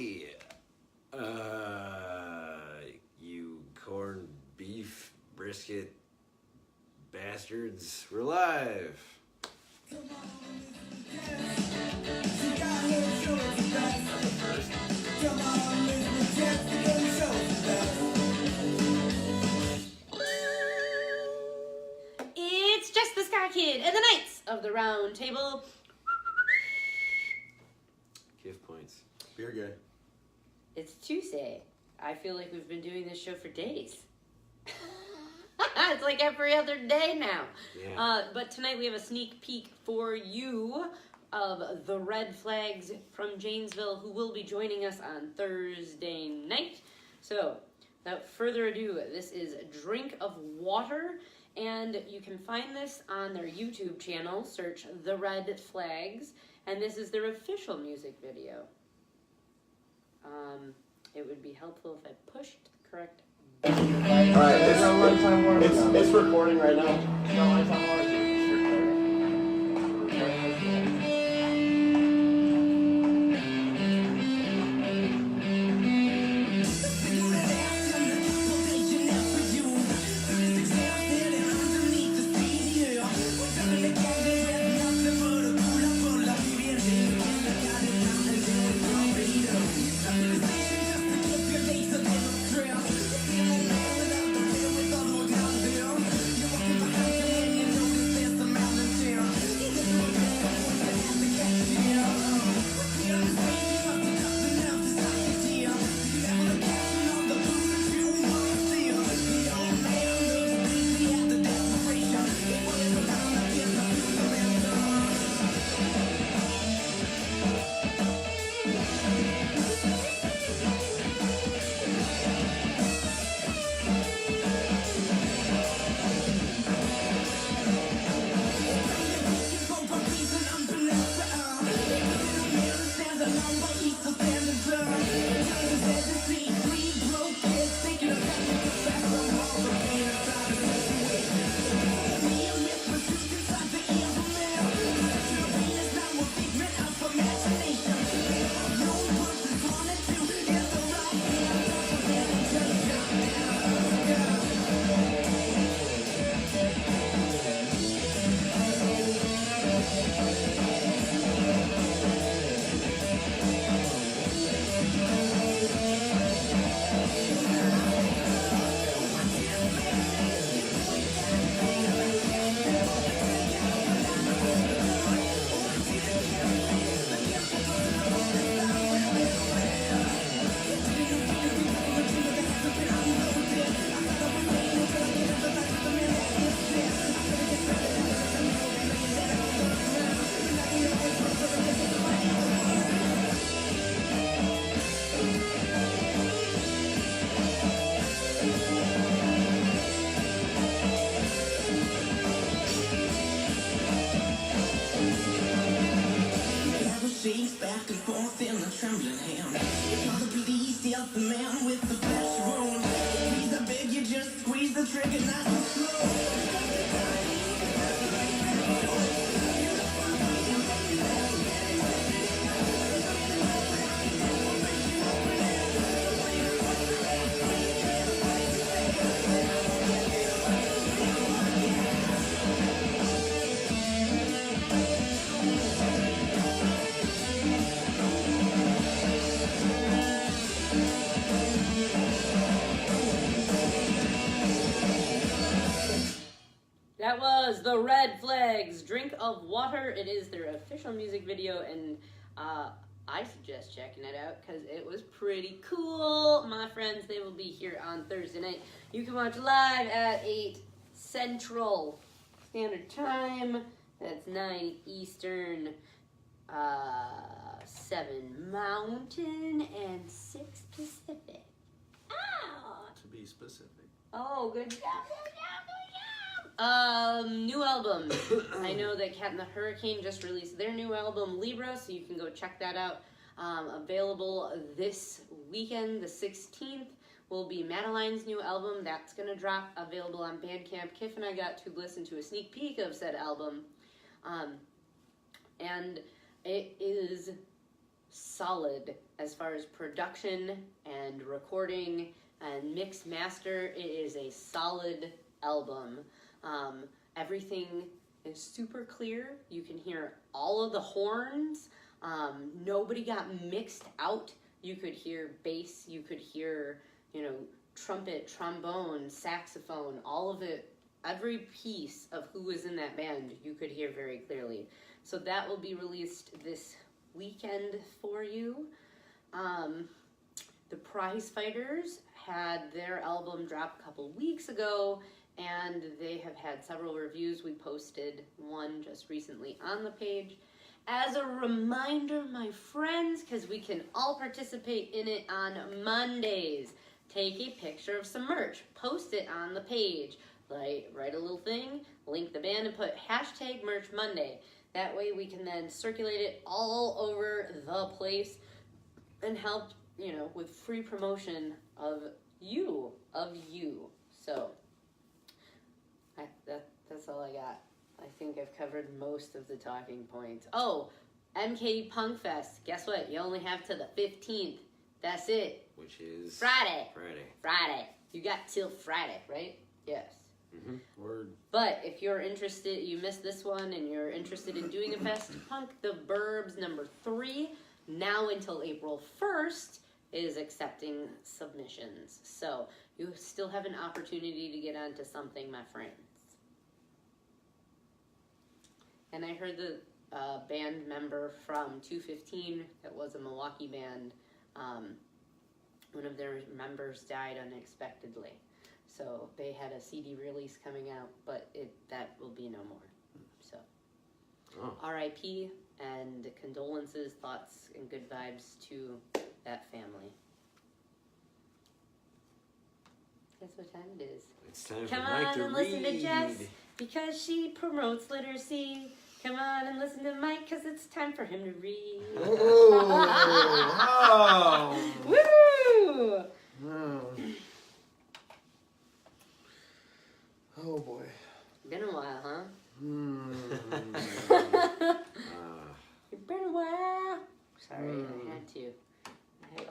Hey, you corned beef brisket bastards, we're live. It's Jess the Ska Kid and the Knights of the Round Table. Gift points. Beer guy. It's Tuesday. I feel like we've been doing this show for days. It's like every other day now. Yeah. But tonight we have a sneak peek for you of the Red Flags from Janesville, who will be joining us on Thursday night. So, without further ado, this is Drink of Water, and you can find this on their YouTube channel. Search The Red Flags, and this is their official music video. It would be helpful if I pushed the correct button. Alright, it's recording right now. No, it's on mark. That was The Red Flags, Drink of Water. It is their official music video, and I suggest checking it out because it was pretty cool. My friends, they will be here on Thursday night. You can watch live at 8 Central Standard Time. That's 9 Eastern, 7 Mountain, and 6 Pacific. Ow! To be specific. Oh, good job, good job, good job! New album. I know that Cat and the Hurricane just released their new album, Libra, so you can go check that out. Available this weekend, the 16th, will be Madeline's new album. That's going to drop, available on Bandcamp. Kiff and I got to listen to a sneak peek of said album. And it is solid as far as production and recording and mix master, it is a solid album. Everything is super clear. You can hear all of the horns. Nobody got mixed out. You could hear bass, you could hear, trumpet, trombone, saxophone, all of it. Every piece of who was in that band, you could hear very clearly. So that will be released this weekend for you. The Prize Fighters had their album drop a couple weeks ago, and they have had several reviews. We posted one just recently on the page. As a reminder, my friends, because we can all participate in it on Mondays, take a picture of some merch, post it on the page, write a little thing, link the band, and put hashtag Merch Monday. That way we can then circulate it all over the place and help, with free promotion of you. So, that's all I got. I think I've covered most of the talking points. Oh, MK Punk Fest. Guess what? You only have to the 15th. That's it. Which is? Friday. You got till Friday, right? Yes. Mm-hmm. Word. But if you're interested, you missed this one, and you're interested in doing a fest, Punk the Burbs #3, now until April 1st, is accepting submissions. So you still have an opportunity to get onto something, my friends. And I heard the band member from 215, that was a Milwaukee band, one of their members died unexpectedly. So they had a CD release coming out, but that will be no more. So R.I.P. and condolences, thoughts, and good vibes to that family. Guess what time it is? It's time Come for Mike on to and read. listen to Jess, because she promotes literacy. Come on and listen to Mike, because it's time for him to read. Oh! Woo! Oh. Oh boy. Been a while, huh? It's been a while. Sorry, I had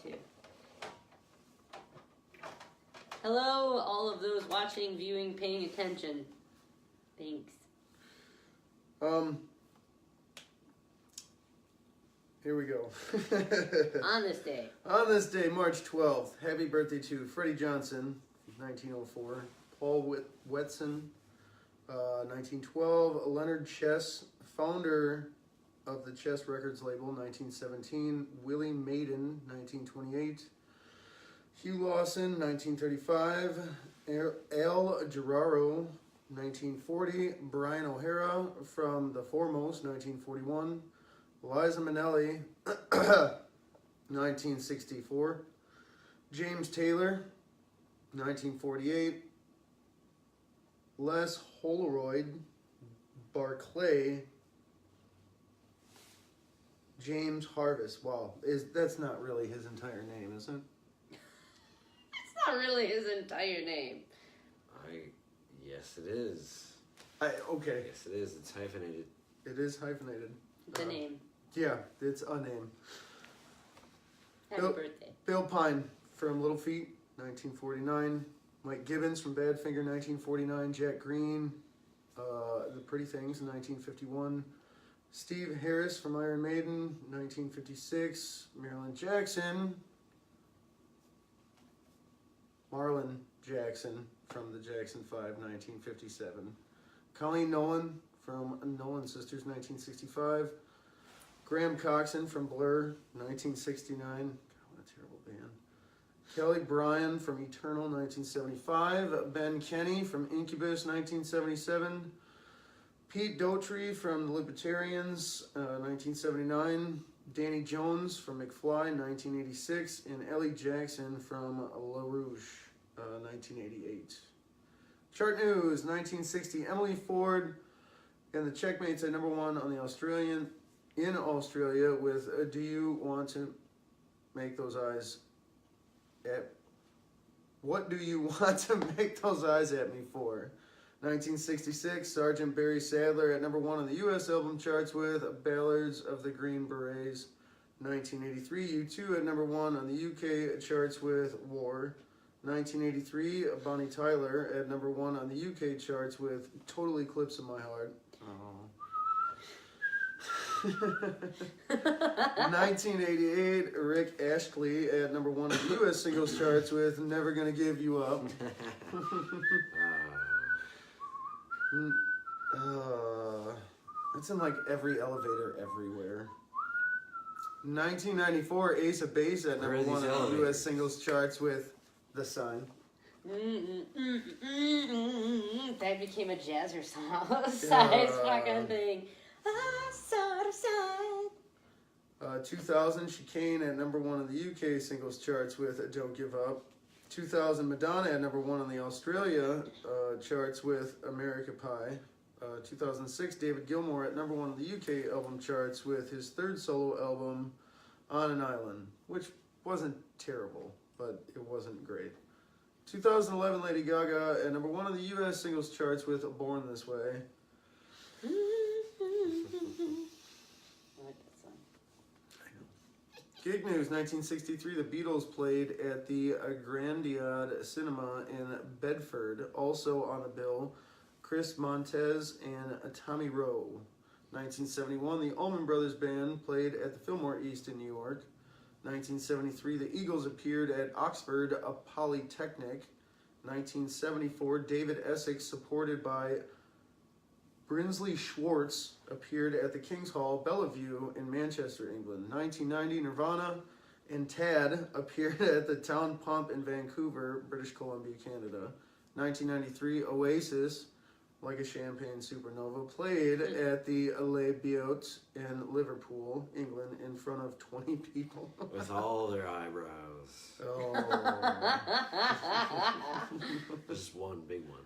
to. Hello, all of those watching, viewing, paying attention. Thanks. Here we go. On this day. On this day, March 12th, happy birthday to Freddie Johnson, 1904. Paul Wetson, 1912. Leonard Chess, founder of the Chess Records label, 1917. Willie Maiden, 1928. Hugh Lawson, 1935. Al Geraro, 1940. Brian O'Hara from The Foremost, 1941. Liza Minnelli, 1964. James Taylor, 1948. Les Holroyd Barclay, James Harvest. Wow, that's not really his entire name, is it? It's not really his entire name. Yes, it is. Okay. Yes, it is. It's hyphenated. It is hyphenated. The name. Yeah, it's a name. Happy birthday. Bill Pine from Little Feat, 1949. Mike Gibbons from Badfinger, 1949. Jack Green, The Pretty Things, 1951. Steve Harris from Iron Maiden, 1956. Marilyn Jackson. Marlon Jackson from the Jackson 5, 1957. Colleen Nolan from Nolan Sisters, 1965. Graham Coxon from Blur, 1969. God, what a terrible band. Kelly Bryan from Eternal, 1975. Ben Kenny from Incubus, 1977. Pete Dougherty from the Libertarians, 1979. Danny Jones from McFly, 1986. And Ellie Jackson from La Rouge, 1988. Chart News, 1960. Emily Ford and the Checkmates at #1 on the in Australia with Do You Want to Make Those Eyes at... What do you want to make those eyes at me for? 1966, Sergeant Barry Sadler at #1 on the U.S. album charts with Ballads of the Green Berets. 1983, U2 at number 1 on the UK charts with War. 1983, Bonnie Tyler at number 1 on the UK charts with Total Eclipse of My Heart. 1988, Rick Astley at number 1 on the US singles charts with Never Gonna Give You Up. It's in like every elevator everywhere. 1994, Ace of Base at number 1 on the US singles charts with The Sign. That became a jazzercise fucking thing. I saw the sign. 2000, Chicane at number 1 on the UK singles charts with Don't Give Up. 2000, Madonna at number 1 on the Australia charts with America Pie. 2006, David Gilmour at number 1 on the UK album charts with his third solo album, On an Island, which wasn't terrible, but it wasn't great. 2011, Lady Gaga at number 1 on the US singles charts with Born This Way. I like that song. Gig News, 1963, the Beatles played at the Grandiad Cinema in Bedford. Also on the bill, Chris Montez and Tommy Rowe. 1971, the Allman Brothers Band played at the Fillmore East in New York. 1973, the Eagles appeared at Oxford Polytechnic. 1974, David Essex, supported by Brinsley Schwartz, appeared at the King's Hall, Bellevue, in Manchester, England. 1990, Nirvana and Tad appeared at the Town Pump in Vancouver, British Columbia, Canada. 1993, Oasis, Like a Champagne Supernova, played at the Les Biots in Liverpool, England, in front of 20 people. With all their eyebrows. Oh. Just one big one.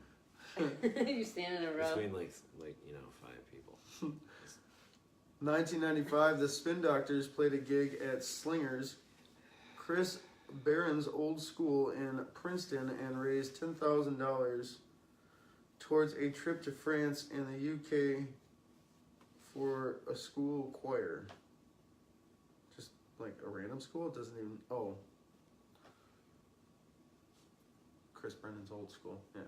You stand in a row. Between like 5 people. 1995, the Spin Doctors played a gig at Slingers, Chris Barron's old school in Princeton, and raised $10,000 towards a trip to France and the UK for a school choir. Just like a random school? It doesn't even... Oh. Chris Brennan's old school, yeah.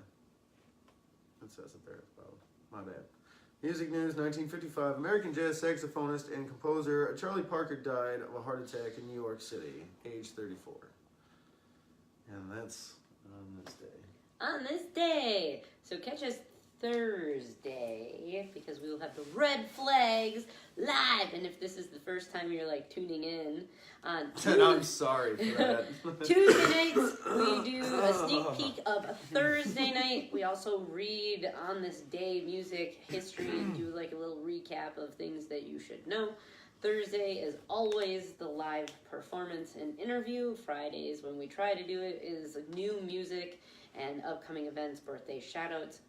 It says it there, about. My bad. Music news, 1955, American jazz saxophonist and composer Charlie Parker died of a heart attack in New York City, age 34. And that's on this day. On this day. So catch us Thursday, because we will have the Red Flags live. And if this is the first time you're like tuning in on I'm sorry for that. Tuesday nights, we do a sneak peek of a Thursday night. We also read on this day music history and do like a little recap of things that you should know. Thursday is always the live performance and interview. Fridays, when we try to do it, is new music and upcoming events, birthday shoutouts.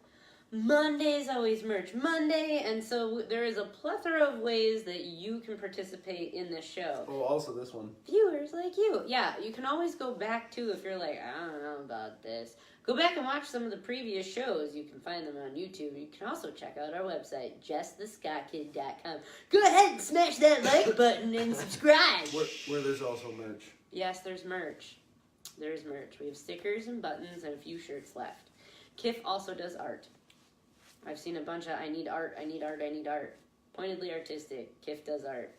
Monday is always Merch Monday, and so there is a plethora of ways that you can participate in this show. Oh, also this one. Viewers like you. Yeah, you can always go back to, if you're like, I don't know about this, go back and watch some of the previous shows. You can find them on YouTube. You can also check out our website, JessTheSkaKid.com. Go ahead and smash that like button and subscribe. Where there's also merch. Yes, there's merch. There's merch. We have stickers and buttons and a few shirts left. Kif also does art. I've seen a bunch of I need art. Pointedly artistic. Kif does art.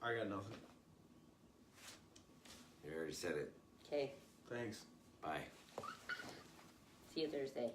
I got nothing. You already said it. Okay. Thanks. Bye. See you Thursday.